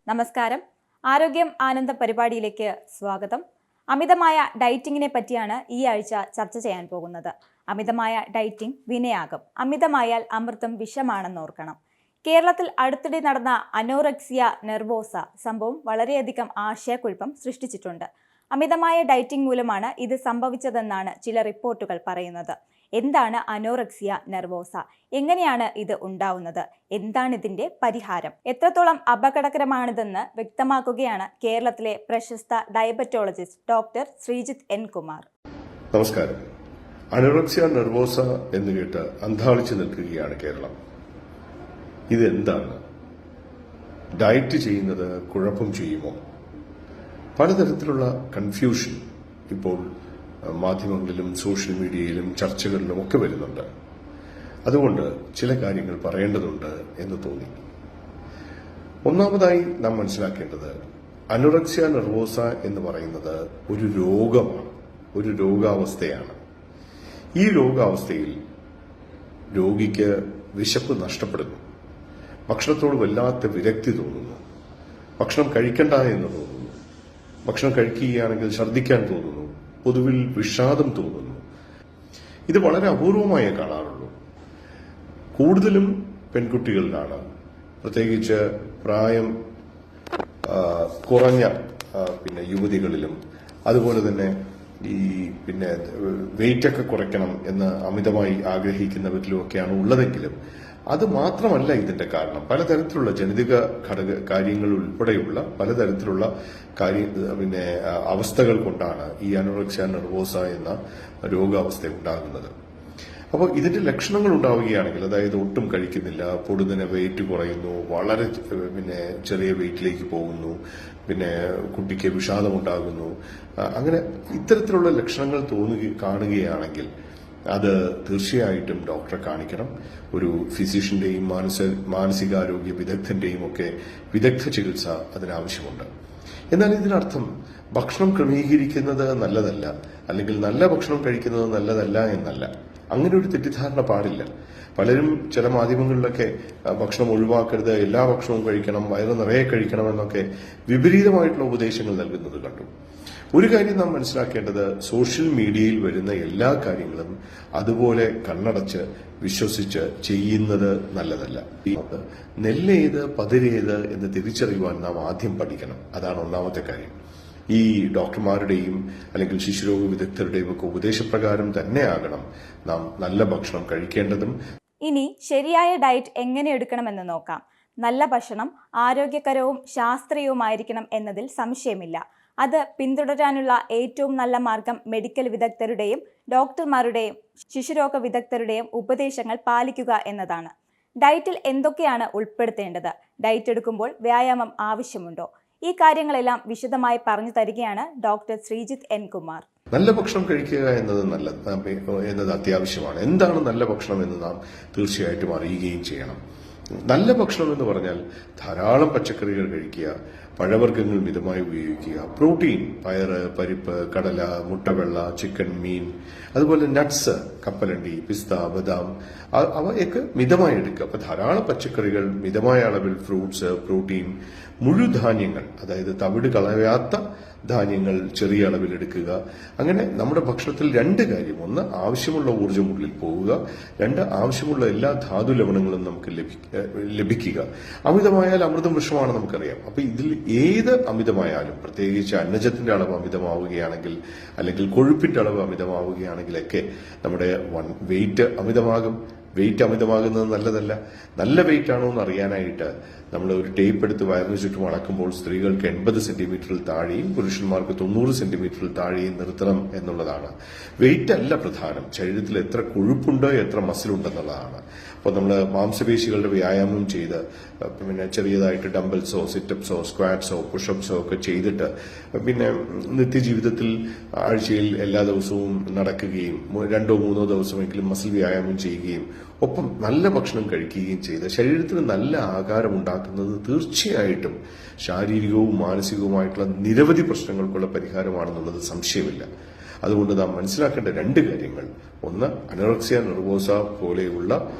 നമസ്കാരം. ആരോഗ്യം ആനന്ദം പരിപാടിയിലേക്ക് സ്വാഗതം. അമിതമായ ഡയറ്റിങ്ങിനെ പറ്റിയാണ് ഈ ആഴ്ച ചർച്ച ചെയ്യാൻ പോകുന്നത്. അമിതമായ ഡയറ്റിംഗ് വിനയാകും, അമിതമായാൽ അമൃതം വിഷമാണെന്നോർക്കണം. കേരളത്തിൽ അടുത്തിടെ നടന്ന അനോറെക്സിയ നെർവോസ സംഭവം വളരെയധികം ആശയക്കുഴപ്പം സൃഷ്ടിച്ചിട്ടുണ്ട്. അമിതമായ ഡയറ്റിംഗ് മൂലമാണ് ഇത് സംഭവിച്ചതെന്നാണ് ചില റിപ്പോർട്ടുകൾ പറയുന്നത്. എന്താണ് അനോറെക്സിയ നെർവോസ? എങ്ങനെയാണ് ഇത് ഉണ്ടാവുന്നത്? എന്താണ് ഇതിന്റെ പരിഹാരം? എത്രത്തോളം അപകടകരമാണിതെന്ന് വ്യക്തമാക്കുകയാണ് കേരളത്തിലെ പ്രശസ്ത diabetologist doctor Sreejith N Kumar. നമസ്കാരം. അനോറെക്സിയ നെർവോസ എന്ന് കേട്ട് അന്ധാളിച്ചു നിൽക്കുകയാണ് കേരളം. ഇതെന്താണ്? ഡയറ്റ് ചെയ്യുന്നത് കുഴപ്പം ചെയ്യുമോ? പലതരത്തിലുള്ള കൺഫ്യൂഷൻ ഇപ്പോൾ മാധ്യമങ്ങളിലും സോഷ്യൽ മീഡിയയിലും ചർച്ചകളിലും ഒക്കെ വരുന്നുണ്ട്. അതുകൊണ്ട് ചില കാര്യങ്ങൾ പറയേണ്ടതുണ്ട് എന്ന് തോന്നി. ഒന്നാമതായി നാം മനസ്സിലാക്കേണ്ടത് അനോറെക്സിയ നെർവോസ എന്ന് പറയുന്നത് ഒരു രോഗമാണ്, ഒരു രോഗാവസ്ഥയാണ്. ഈ രോഗാവസ്ഥയിൽ രോഗിക്ക് വിശപ്പ് നഷ്ടപ്പെടുന്നു, ഭക്ഷണത്തോട് വല്ലാത്ത വിരക്തി തോന്നുന്നു, ഭക്ഷണം കഴിക്കണ്ട എന്ന് തോന്നുന്നു, ഭക്ഷണം കഴിക്കുകയാണെങ്കിൽ ഛർദ്ദിക്കാൻ തോന്നുന്നു, പൊതുവിൽ വിഷാദം തോന്നുന്നു. ഇത് വളരെ അപൂർവമായേ കാണാറുള്ളൂ. കൂടുതലും പെൺകുട്ടികളിലാണ്, പ്രത്യേകിച്ച് പ്രായം കുറഞ്ഞ യുവതികളിലും. അതുപോലെ തന്നെ ഈ വെയിറ്റൊക്കെ കുറയ്ക്കണം എന്ന് അമിതമായി ആഗ്രഹിക്കുന്നവരിലുമൊക്കെയാണ് ഉള്ളതെങ്കിലും അത് മാത്രമല്ല ഇതിന്റെ കാരണം. പലതരത്തിലുള്ള ജനിതക കാര്യങ്ങൾ ഉൾപ്പെടെയുള്ള പലതരത്തിലുള്ള അവസ്ഥകൾ കൊണ്ടാണ് ഈ അനോറെക്സിയ നെർവോസ എന്ന രോഗാവസ്ഥ ഉണ്ടാകുന്നത്. അപ്പോൾ ഇതിന്റെ ലക്ഷണങ്ങൾ ഉണ്ടാവുകയാണെങ്കിൽ, അതായത് ഒട്ടും കഴിക്കുന്നില്ല, പൊടുന്നനെ വെയിറ്റ് കുറയുന്നു, വളരെ ചെറിയ വെയിറ്റിലേക്ക് പോകുന്നു, കുട്ടിക്ക് വിഷാദമുണ്ടാകുന്നു, അങ്ങനെ ഇത്തരത്തിലുള്ള ലക്ഷണങ്ങൾ കാണുകയാണെങ്കിൽ അത് തീർച്ചയായിട്ടും ഡോക്ടറെ കാണിക്കണം. ഒരു ഫിസിഷ്യന്റെയും മാനസികാരോഗ്യ വിദഗ്ധന്റെയും ഒക്കെ വിദഗ്ധ ചികിത്സ അതിനാവശ്യമുണ്ട്. എന്നാൽ ഇതിനർത്ഥം ഭക്ഷണം ക്രമീകരിക്കുന്നത് നല്ലതല്ല, അല്ലെങ്കിൽ നല്ല ഭക്ഷണം കഴിക്കുന്നത് നല്ലതല്ല എന്നല്ല. അങ്ങനെ ഒരു തെറ്റിദ്ധാരണ പാടില്ല. പലരും ചില മാധ്യമങ്ങളിലൊക്കെ ഭക്ഷണം ഒഴിവാക്കരുത്, എല്ലാ ഭക്ഷണവും കഴിക്കണം, വയറ് നിറയെ കഴിക്കണമെന്നൊക്കെ വിപരീതമായിട്ടുള്ള ഉപദേശങ്ങൾ നൽകുന്നത് കണ്ടു. ഒരു കാര്യം നാം മനസ്സിലാക്കേണ്ടത്, സോഷ്യൽ മീഡിയയിൽ വരുന്ന എല്ലാ കാര്യങ്ങളും അതുപോലെ കണ്ണടച്ച് വിശ്വസിച്ച് ചെയ്യുന്നത് നല്ലതല്ല. നെല്ലേത് പതിരേത് എന്ന് തിരിച്ചറിയുവാൻ നാം ആദ്യം പഠിക്കണം. അതാണ് ഒന്നാമത്തെ കാര്യം. ഈ ഡോക്ടർമാരുടെയും അല്ലെങ്കിൽ ശിശുരോഗ വിദഗ്ധരുടെയും ഒക്കെ ഉപദേശപ്രകാരം തന്നെയാകണം നാം നല്ല ഭക്ഷണം കഴിക്കേണ്ടതും. ഇനി ശരിയായ ഡയറ്റ് എങ്ങനെ എടുക്കണമെന്ന് നോക്കാം. നല്ല ഭക്ഷണം ആരോഗ്യകരവും ശാസ്ത്രീയവുമായിരിക്കണം എന്നതിൽ സംശയമില്ല. അത് പിന്തുടരാനുള്ള ഏറ്റവും നല്ല മാർഗം മെഡിക്കൽ വിദഗ്ധരുടെയും ഡോക്ടർമാരുടെയും ശിശുരോഗ വിദഗ്ധരുടെയും ഉപദേശങ്ങൾ പാലിക്കുക എന്നതാണ്. ഡയറ്റിൽ എന്തൊക്കെയാണ് ഉൾപ്പെടുത്തേണ്ടത്? ഡയറ്റ് എടുക്കുമ്പോൾ വ്യായാമം ആവശ്യമുണ്ടോ? ഈ കാര്യങ്ങളെല്ലാം വിശദമായി പറഞ്ഞു തരികയാണ് ഡോക്ടർ ശ്രീജിത്ത് എൻ കുമാർ. നല്ല ഭക്ഷണം കഴിക്കുക എന്നത് അത്യാവശ്യമാണ്. എന്താണ് നല്ല ഭക്ഷണം എന്ന് നാം തീർച്ചയായിട്ടും അറിയുകയും ചെയ്യണം. നല്ല ഭക്ഷണം എന്ന് പറഞ്ഞാൽ ധാരാളം പച്ചക്കറികൾ കഴിക്കുക, പഴവർഗ്ഗങ്ങൾ മിതമായി ഉപയോഗിക്കുക, പ്രോട്ടീൻ, പയറ്, പരിപ്പ്, കടല, മുട്ടവെള്ള, ചിക്കൻ, മീൻ, അതുപോലെ നട്ട്സ്, കപ്പലണ്ടി, പിസ്ത, ബദാം, അവയൊക്കെ മിതമായി എടുക്കുക. അപ്പൊ ധാരാളം പച്ചക്കറികൾ, മിതമായ അളവിൽ ഫ്രൂട്ട്സ്, പ്രോട്ടീൻ, മുഴുധാന്യങ്ങൾ, അതായത് തവിട് കളയാത്ത ധാന്യങ്ങൾ ചെറിയ അളവിൽ എടുക്കുക. അങ്ങനെ നമ്മുടെ ഭക്ഷണത്തിൽ രണ്ട് കാര്യം: ഒന്ന്, ആവശ്യമുള്ള ഊർജ്ജം ഉള്ളിൽ പോവുക; രണ്ട്, ആവശ്യമുള്ള എല്ലാ ധാതു ലവണങ്ങളും നമുക്ക് ലഭിക്കുക. അമിതമായാൽ അമൃതം വിഷമാണ്, നമുക്കറിയാം. അപ്പൊ ഇതിൽ ഏത് അമിതമായാലും, പ്രത്യേകിച്ച് അന്നജത്തിന്റെ അളവ് അമിതമാവുകയാണെങ്കിൽ, അല്ലെങ്കിൽ കൊഴുപ്പിന്റെ അളവ് അമിതമാവുകയാണെങ്കിലൊക്കെ നമ്മുടെ വെയിറ്റ് അമിതമാകും. വെയിറ്റ് അമിതമാകുന്നത് നല്ലതല്ല. നല്ല വെയിറ്റ് ആണോ എന്ന് അറിയാനായിട്ട് നമ്മൾ ഒരു ടേപ്പ് എടുത്ത് വയറിന് ചുറ്റും അളക്കുമ്പോൾ സ്ത്രീകൾക്ക് 80 സെന്റിമീറ്ററിൽ താഴെയും പുരുഷന്മാർക്ക് 90 സെന്റിമീറ്ററിൽ താഴെയും നിർത്തണം എന്നുള്ളതാണ്. വെയിറ്റ് അല്ല പ്രധാനം, ശരീരത്തിൽ എത്ര കൊഴുപ്പുണ്ട്, എത്ര മസിലുണ്ടെന്നുള്ളതാണ്. അപ്പോൾ നമ്മൾ മാംസപേശികളുടെ വ്യായാമം ചെയ്ത് ചെറിയതായിട്ട് ഡംബൽസോ, സിറ്റപ്സോ, സ്ക്വാറ്റ്സോ, പുഷപ്സോ ഒക്കെ ചെയ്തിട്ട് നിത്യജീവിതത്തിൽ ആഴ്ചയിൽ എല്ലാ ദിവസവും നടക്കുകയും 2-3 ദിവസമെങ്കിലും മസിൽ വ്യായാമം ചെയ്യുകയും ഒപ്പം നല്ല ഭക്ഷണം കഴിക്കുകയും ചെയ്ത് ശരീരത്തിന് നല്ല ആകാരം ഉണ്ടാക്കുന്നത് തീർച്ചയായിട്ടും ശാരീരികവും മാനസികവുമായിട്ടുള്ള നിരവധി പ്രശ്നങ്ങൾക്കുള്ള പരിഹാരമാണെന്നുള്ളത് സംശയമില്ല. അതുകൊണ്ട് നാം മനസ്സിലാക്കേണ്ട രണ്ട് കാര്യങ്ങൾ: ഒന്ന്, അനോറക്സിയ നെർവോസ പോലെയുള്ള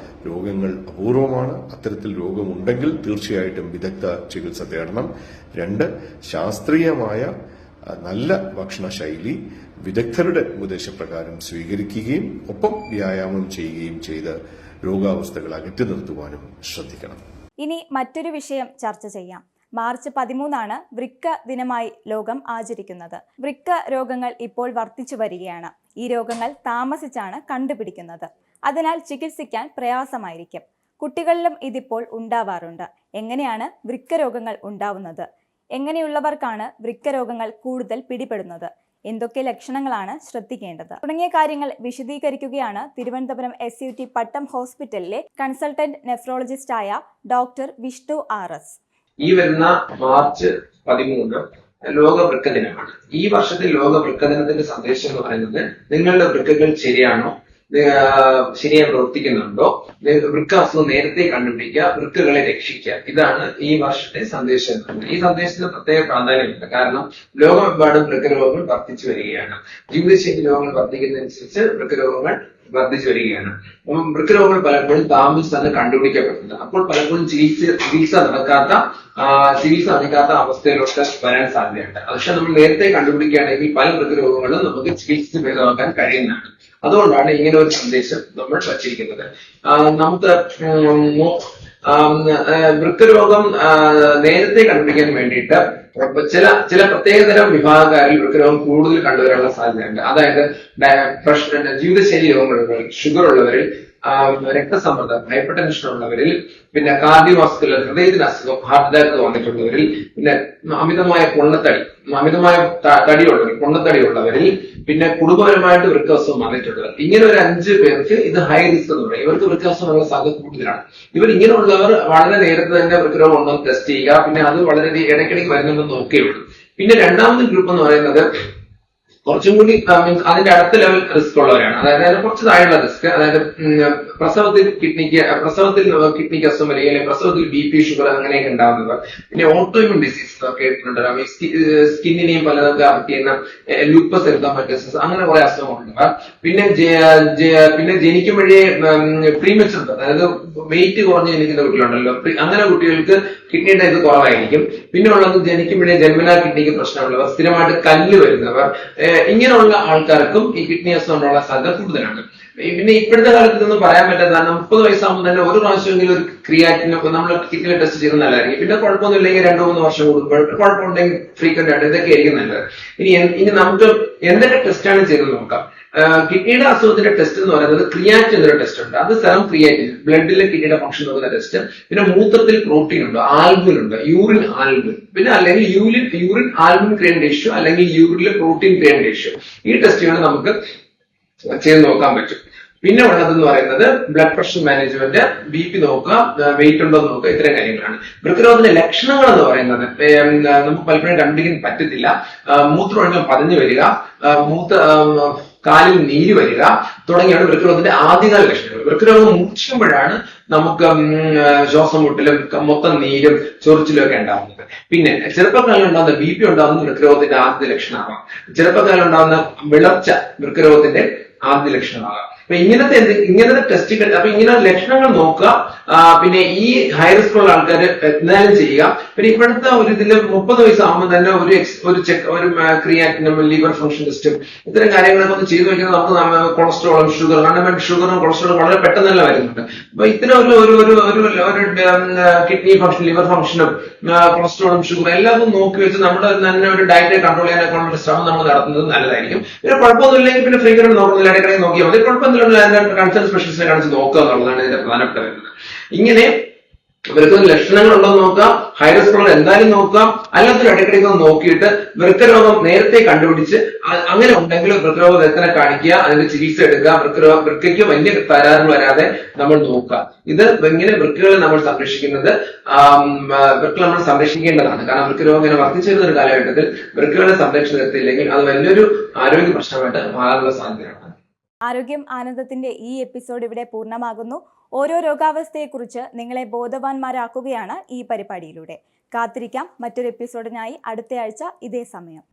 രോഗങ്ങൾ അപൂർവമാണ്. അത്തരത്തിൽ രോഗമുണ്ടെങ്കിൽ തീർച്ചയായിട്ടും വിദഗ്ധ ചികിത്സ തേടണം. രണ്ട്, ശാസ്ത്രീയമായ നല്ല ഭക്ഷണശൈലി വിദഗ്ധരുടെ ഉപദേശപ്രകാരം സ്വീകരിക്കുകയും ഒപ്പം വ്യായാമം ചെയ്യുകയും ചെയ്ത് രോഗാവസ്ഥകൾ അകറ്റി നിർത്തുവാനും ശ്രദ്ധിക്കണം. ഇനി മറ്റൊരു വിഷയം ചർച്ച ചെയ്യാം. മാർച്ച് 13 വൃക്ക ദിനമായി ലോകം ആചരിക്കുന്നത്. വൃക്ക രോഗങ്ങൾ ഇപ്പോൾ വർദ്ധിച്ചു വരികയാണ്. ഈ രോഗങ്ങൾ താമസിച്ചാണ് കണ്ടുപിടിക്കുന്നത്. അതിനാൽ ചികിത്സിക്കാൻ പ്രയാസമായിരിക്കും. കുട്ടികളിലും ഇതിപ്പോൾ ഉണ്ടാവാറുണ്ട്. എങ്ങനെയാണ് വൃക്ക രോഗങ്ങൾ ഉണ്ടാവുന്നത്? എങ്ങനെയുള്ളവർക്കാണ് വൃക്ക രോഗങ്ങൾ കൂടുതൽ പിടിപെടുന്നത്? എന്തൊക്കെ ലക്ഷണങ്ങളാണ് ശ്രദ്ധിക്കേണ്ടത്? തുടങ്ങിയ കാര്യങ്ങൾ വിശദീകരിക്കുകയാണ് തിരുവനന്തപുരം SUT പട്ടം ഹോസ്പിറ്റലിലെ കൺസൾട്ടന്റ് നെഫ്രോളജിസ്റ്റായ ഡോക്ടർ വിഷ്ണു RS. ഈ വരുന്ന മാർച്ച് 13 ലോക വൃക്ക ദിനമാണ്. ഈ വർഷത്തെ ലോക വൃക്ക ദിനത്തിന്റെ സന്ദേശം എന്ന് പറയുന്നത് നിങ്ങളുടെ വൃക്കകൾ ശരിയാണോ, ശരിയായി പ്രവർത്തിക്കുന്നുണ്ടോ, വൃക്ക അസുഖം നേരത്തെ കണ്ടുപിടിക്കുക, വൃക്കകളെ രക്ഷിക്കുക. ഇതാണ് ഈ വർഷത്തെ സന്ദേശം. ഈ സന്ദേശത്തിന് പ്രത്യേക പ്രാധാന്യമുണ്ട്. കാരണം ലോകമെമ്പാടും വൃക്കരോഗങ്ങൾ വർദ്ധിച്ചു വരികയാണ്. ജീവിതശൈലി രോഗങ്ങൾ വർദ്ധിക്കുന്നതനുസരിച്ച് വൃക്കരോഗങ്ങൾ വർദ്ധിച്ചു വരികയാണ്. അപ്പം വൃക്കരോഗങ്ങൾ പലപ്പോഴും താമസിച്ച് തന്നെ കണ്ടുപിടിക്കപ്പെടുന്നത്. അപ്പോൾ പലപ്പോഴും ചികിത്സ നടക്കാത്ത അവസ്ഥയിലോട്ട് വരാൻ സാധ്യതയുണ്ട്. പക്ഷെ നമ്മൾ നേരത്തെ കണ്ടുപിടിക്കുകയാണെങ്കിൽ പല വൃക്കരോഗങ്ങളും നമുക്ക് ചികിത്സിച്ച് ഭേദമാക്കാൻ കഴിയുന്നതാണ്. അതുകൊണ്ടാണ് ഇങ്ങനെ ഒരു സന്ദേശം നമ്മൾ വച്ചിരിക്കുന്നത്. നമുക്ക് വൃക്കരോഗം നേരത്തെ കണ്ടുപിടിക്കാൻ വേണ്ടിയിട്ട് ചില പ്രത്യേകതരം വിഭാഗക്കാരിൽ വൃക്കരോഗം കൂടുതൽ കണ്ടുവരാനുള്ള സാധ്യതയുണ്ട്. അതായത് ജീവിതശൈലി രോഗങ്ങളുള്ളവർ, ഷുഗർ ഉള്ളവരിൽ, രക്തസമ്മർദ്ദം, ഹൈപ്പർ ടെൻഷൻ ഉള്ളവരിൽ, പിന്നെ കാർഡിയോവാസ്കുലർ ഹൃദയത്തിന് അസുഖം, ഹാർട്ട് അറ്റാക്ക് വന്നിട്ടുള്ളവരിൽ, പിന്നെ അമിതമായ പൊണ്ണത്തടി ഉള്ളവരിൽ, പിന്നെ കുടുംബപരമായിട്ട് വൃക്കഅസുഖം വന്നിട്ടുള്ളവർ. ഇങ്ങനെ ഒരു 5 പേർക്ക് ഇത് ഹൈ റിസ്ക് എന്ന് പറയും. ഇവർക്ക് വൃക്കഅസുഖമുള്ള സാധ്യത കൂടുതലാണ്. ഇങ്ങനെയുള്ളവർ വളരെ നേരത്തെ തന്നെ വൃക്കരോഗം ഉണ്ടോ എന്ന് ടെസ്റ്റ് ചെയ്യുക. പിന്നെ അത് വളരെ ഇടയ്ക്കിടയ്ക്ക് വരുന്നുണ്ടെന്ന് നോക്കുകയുള്ളൂ. പിന്നെ രണ്ടാമത്തെ ഗ്രൂപ്പ് എന്ന് പറയുന്നത് കുറച്ചും കൂടി അതിന്റെ അടുത്ത ലെവൽ റിസ്ക് ഉള്ളവരാണ്. അതായത് കുറച്ച് താഴെയുള്ള റിസ്ക്, അതായത് പ്രസവത്തിൽ കിഡ്നിക്ക് അസുഖം വരിക, അല്ലെങ്കിൽ പ്രസവത്തിൽ BP, ഷുഗർ അങ്ങനെയൊക്കെ ഉണ്ടാകുന്നവർ. പിന്നെ ഓട്ടോഇമ്യൂൺ ഡിസീസ് കേട്ടിട്ടുണ്ടാവും. സ്കിന്നിനെയും പലതൊക്കെ അഫക്ട് ചെയ്യുന്ന ലൂപ്പസ് എറിതോമറ്റോസിസ്, അങ്ങനെ കുറെ അസുഖങ്ങളുള്ളവർ. പിന്നെ ജനിക്കുമ്പോഴേ പ്രീമച്ചുർ, അതായത് വെയിറ്റ് കുറഞ്ഞ് ജനിക്കുന്ന കുട്ടികളുണ്ടല്ലോ, അങ്ങനെ കുട്ടികൾക്ക് കിഡ്നിയുടെ ഇത് കുറവായിരിക്കും. പിന്നെ ഉള്ളത് ജനിക്കുമ്പോഴേ ജന്മനാ കിഡ്നിക്ക് പ്രശ്നമുള്ളവർ, സ്ഥിരമായിട്ട് കല്ല് വരുന്നവർ, ഇങ്ങനെയുള്ള ആൾക്കാർക്കും ഈ കിഡ്നി അസുഖമുള്ള സാധ്യത കൂടുതലാണ്. പിന്നെ ഇപ്പോഴത്തെ കാലത്ത് ഇതൊന്നും പറയാൻ പറ്റാത്തതാണ്. 30 വയസ്സാകുമ്പോൾ തന്നെ ഒരു പ്രാവശ്യമെങ്കിലും ഒരു ക്രിയാറ്റിനെ നമ്മൾ കിഡ്നി ടെസ്റ്റ് ചെയ്യുന്നത് നല്ലതായിരിക്കും. പിന്നെ കുഴപ്പമൊന്നുമില്ലെങ്കിൽ 2-3 വർഷം കൂടുമ്പോൾ, കുഴപ്പമുണ്ടെങ്കിൽ ഫ്രീക്വന്റ് ആയിട്ട്, ഇതൊക്കെ ആയിരിക്കും നല്ലത്. ഇനി നമുക്ക് എന്തൊക്കെ ടെസ്റ്റാണ് ചെയ്ത് നോക്കാം. കിഡ്നിയുടെ അസുഖത്തിന്റെ ടെസ്റ്റ് എന്ന് പറയുന്നത് ക്രിയാറ്റിൻ എന്നൊരു ടെസ്റ്റ് ഉണ്ട്. അത് സെറം ക്രിയാറ്റിൻ, ബ്ലഡിലെ കിഡ്നിയുടെ ഫംഗ്ഷൻ നോക്കുന്ന ടെസ്റ്റ്. പിന്നെ മൂത്രത്തിൽ പ്രോട്ടീൻ ഉണ്ട്, ആൽബുമിൻ ഉണ്ട്, യൂറിൻ ആൽബുമിൻ, പിന്നെ അല്ലെങ്കിൽ യൂറിൻ ആൽബുമിൻ ക്രിയാറ്റിൻ റേഷ്യോ, അല്ലെങ്കിൽ യൂറിനിലെ പ്രോട്ടീൻ ക്രിയാറ്റിൻ റേഷ്യോ. ഈ ടെസ്റ്റുകൾ നമുക്ക് ചെയ്ത് നോക്കാൻ പറ്റും. പിന്നെ ഉള്ളതെന്ന് പറയുന്നത് ബ്ലഡ് പ്രഷർ മാനേജ്മെന്റ്, BP നോക്കുക, വെയിറ്റ് ഉണ്ടോ എന്ന് നോക്കുക. ഇത്തരം കാര്യങ്ങളാണ്. വൃക്കരോഗത്തിന്റെ ലക്ഷണങ്ങൾ എന്ന് പറയുന്നത് നമുക്ക് പലപ്പോഴും കണ്ടുപിടിക്കാൻ പറ്റത്തില്ല. മൂത്രമൊഴിഞ്ഞാൽ പതഞ്ഞു വരിക, കാലിൽ നീര് വരിക തുടങ്ങിയാണ് വൃക്കരോഗത്തിന്റെ ആദ്യകാല ലക്ഷണങ്ങൾ. വൃക്കരോഗം മൂർച്ഛിക്കുമ്പോഴാണ് നമുക്ക് ശ്വാസം മുട്ടലും മൊത്തം നീരും ചൊറിച്ചിലും ഒക്കെ ഉണ്ടാകുന്നത്. പിന്നെ ചെറുപ്പക്കാലം ഉണ്ടാകുന്ന BP ഉണ്ടാകുന്ന വൃക്കരോഗത്തിന്റെ ആദ്യ ലക്ഷണമാകാം. ചെറുപ്പക്കാലം ഉണ്ടാകുന്ന വിളർച്ച വൃക്കരോഗത്തിന്റെ ആദ്യ ലക്ഷണമാകാം. അപ്പൊ ഇങ്ങനത്തെ ടെസ്റ്റുകൾ, അപ്പൊ ഇങ്ങനെ ലക്ഷണങ്ങൾ നോക്കുക. പിന്നെ ഈ ഹൈ റിസ്ക് ഉള്ള ആൾക്കാർ എന്തായാലും ചെയ്യുക. പിന്നെ ഇപ്പോഴത്തെ ഒരു ഇതില് 30 വയസ്സാകുമ്പോൾ തന്നെ ഒരു ക്രിയാറ്റിനും ലിവർ ഫംഗ്ഷൻ ടെസ്റ്റും ഇത്തരം കാര്യങ്ങളൊക്കെ ഒന്ന് ചെയ്തു വെക്കുന്നത് നമുക്ക് കൊളസ്ട്രോളും ഷുഗറും കൊളസ്ട്രോളും വളരെ പെട്ടെന്ന് തന്നെ വരുന്നുണ്ട്. അപ്പൊ ഇത്തരം ഒരു കിഡ്നി ഫംഗ്ഷൻ, ലിവർ ഫംഗ്ഷനും കൊളസ്ട്രോളും ഷുഗറും എല്ലാം നോക്കി വെച്ച് നമ്മുടെ തന്നെ ഒരു ഡയറ്റ് കൺട്രോൾ ചെയ്യാനൊക്കെ ഉള്ള ഒരു ശ്രമം നമ്മൾ നടത്തുന്നത് നല്ലതായിരിക്കും. പിന്നെ കുഴപ്പമൊന്നുമില്ലെങ്കിൽ പിന്നെ ഫ്രീക്വന്റ് നോക്കുന്നില്ല, ഇടയ്ക്കിടയ്ക്ക് നോക്കിയാൽ മതി. കുഴപ്പമൊന്നുമില്ല, കൺസൾട്ട് സ്പെഷ്യലിസ്റ്റിനെ കാണിച്ച് നോക്കുക എന്നുള്ളതാണ് ഇതിന്റെ പ്രധാനപ്പെട്ട വരുന്നത്. ഇങ്ങനെ ഇവർക്ക് ലക്ഷണങ്ങൾ ഉണ്ടോ എന്ന് നോക്കാം, ഹൈ റിസ്ക് ഉള്ളത് എന്തായാലും നോക്കാം. അല്ലാത്തൊരു ഇടയ്ക്കിടയ്ക്ക് നോക്കിയിട്ട് വൃക്കരോഗം നേരത്തെ കണ്ടുപിടിച്ച് അങ്ങനെ ഉണ്ടെങ്കിൽ വൃക്കരോഗ വിദഗ്ധനെ കാണിക്കുക, അതിന്റെ ചികിത്സ എടുക്കുക. വൃക്കയ്ക്ക് വലിയ തകരാറ് വരാതെ നമ്മൾ നോക്കുക. ഇത് ഇങ്ങനെ വൃക്കകളെ നമ്മൾ സംരക്ഷിക്കുന്നത്, വൃക്ക നമ്മൾ സംരക്ഷിക്കേണ്ടതാണ്. കാരണം വൃക്കരോഗം ഇങ്ങനെ വർദ്ധിച്ചു വരുന്ന ഒരു കാലഘട്ടത്തിൽ വൃക്കകളുടെ സംരക്ഷണം എടുത്തില്ലെങ്കിൽ അത് വലിയൊരു ആരോഗ്യ പ്രശ്നമായിട്ട് മാറാനുള്ള സാധ്യതയാണ്. ആരോഗ്യം ആനന്ദത്തിന്റെ ഈ എപ്പിസോഡ് ഇവിടെ പൂർണ്ണമാകുന്നു. ഓരോ രോഗാവസ്ഥയെക്കുറിച്ച് നിങ്ങളെ ബോധവാന്മാരാക്കുകയാണ് ഈ പരിപാടിയിലൂടെ. കാത്തിരിക്കാം മറ്റൊരു എപ്പിസോഡിനായി അടുത്തയാഴ്ച ഇതേ സമയം.